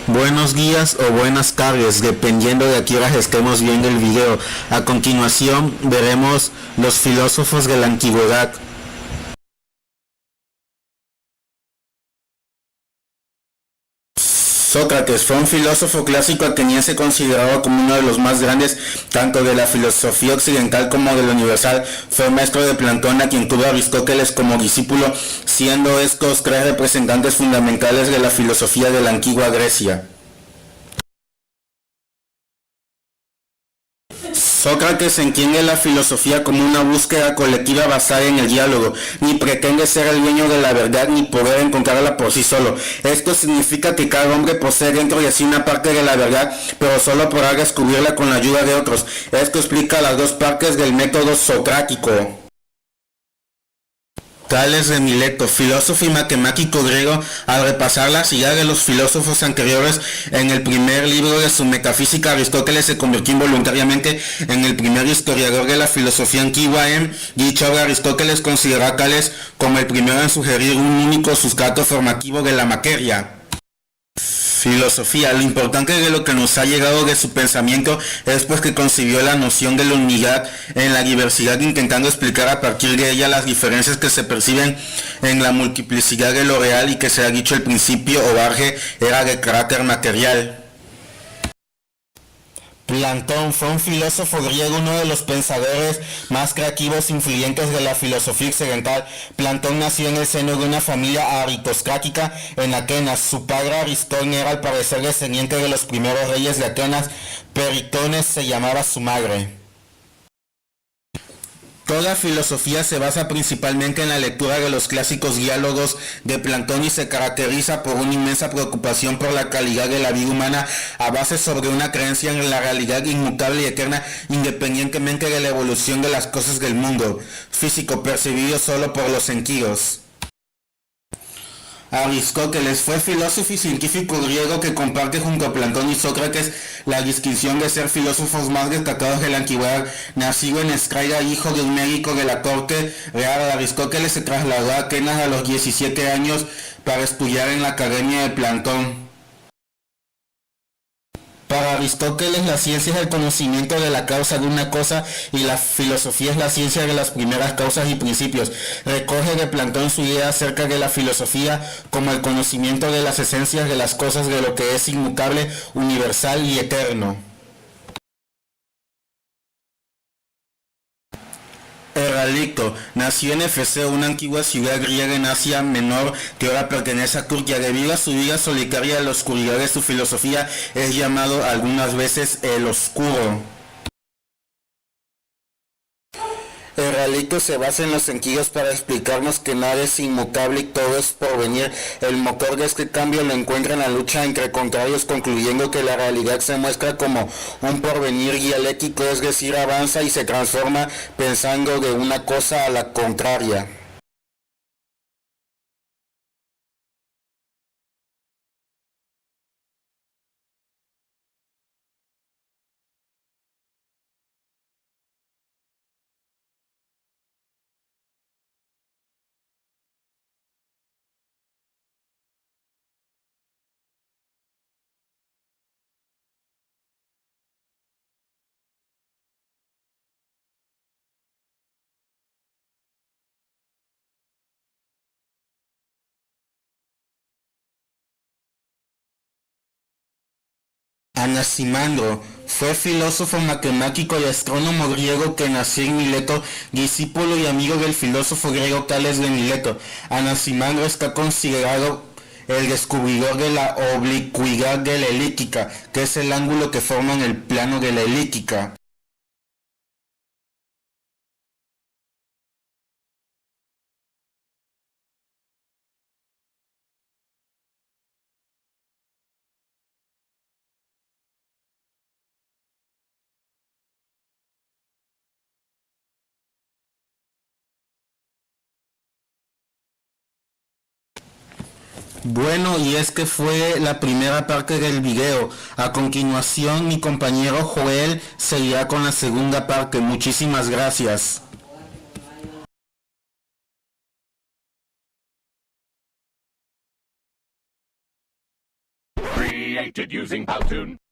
Buenos días o buenas tardes, dependiendo de a qué horas estemos viendo el video. A continuación veremos los filósofos de la antigüedad. Sócrates fue un filósofo clásico ateniense considerado como uno de los más grandes tanto de la filosofía occidental como de la universal. Fue maestro de Platón, a quien tuvo Aristóteles como discípulo, siendo estos tres representantes fundamentales de la filosofía de la antigua Grecia. Sócrates entiende la filosofía como una búsqueda colectiva basada en el diálogo, ni pretende ser el dueño de la verdad ni poder encontrarla por sí solo. Esto significa que cada hombre posee dentro de sí una parte de la verdad, pero solo podrá descubrirla con la ayuda de otros. Esto explica las dos partes del método socrático. Tales de Mileto, filósofo y matemático griego, al repasar las ideas de los filósofos anteriores en el primer libro de su Metafísica, Aristóteles se convirtió involuntariamente en el primer historiador de la filosofía antigua. En dicha obra, Aristóteles consideró a Tales como el primero en sugerir un único sustrato formativo de la materia. Filosofía. Lo importante de lo que nos ha llegado de su pensamiento es pues que concibió la noción de la unidad en la diversidad, intentando explicar a partir de ella las diferencias que se perciben en la multiplicidad de lo real, y que se ha dicho el principio o base era de carácter material. Platón fue un filósofo griego, uno de los pensadores más creativos e influyentes de la filosofía occidental. Platón nació en el seno de una familia aristocrática en Atenas. Su padre Aristón era al parecer descendiente de los primeros reyes de Atenas. Peritones se llamaba su madre. Toda filosofía se basa principalmente en la lectura de los clásicos diálogos de Platón y se caracteriza por una inmensa preocupación por la calidad de la vida humana, a base sobre una creencia en la realidad inmutable y eterna, independientemente de la evolución de las cosas del mundo físico percibido solo por los sentidos. Aristóteles fue filósofo y científico griego que comparte junto a Platón y Sócrates la distinción de ser filósofos más destacados de la antigüedad. Nacido en Escraida, hijo de un médico de la corte real, Aristóteles se trasladó a Atenas a los 17 años para estudiar en la Academia de Platón. Para Aristóteles, la ciencia es el conocimiento de la causa de una cosa y la filosofía es la ciencia de las primeras causas y principios. Recoge de Platón su idea acerca de la filosofía como el conocimiento de las esencias de las cosas, de lo que es inmutable, universal y eterno. Heráclito nació en Efeso, una antigua ciudad griega en Asia Menor que ahora pertenece a Turquía. Debido a su vida solitaria y a la oscuridad de su filosofía, es llamado algunas veces el Oscuro. Heráclito se basa en los sentidos para explicarnos que nada es inmutable y todo es porvenir. El motor de este cambio lo encuentra en la lucha entre contrarios, concluyendo que la realidad se muestra como un porvenir dialéctico, es decir, avanza y se transforma pensando de una cosa a la contraria. Anaximandro fue filósofo, matemático y astrónomo griego que nació en Mileto, discípulo y amigo del filósofo griego Tales de Mileto. Anaximandro está considerado el descubridor de la oblicuidad de la elíptica, que es el ángulo que forma en el plano de la elíptica. Bueno, y es que fue la primera parte del video. A continuación, mi compañero Joel seguirá con la segunda parte. Muchísimas gracias. created using Powtoon.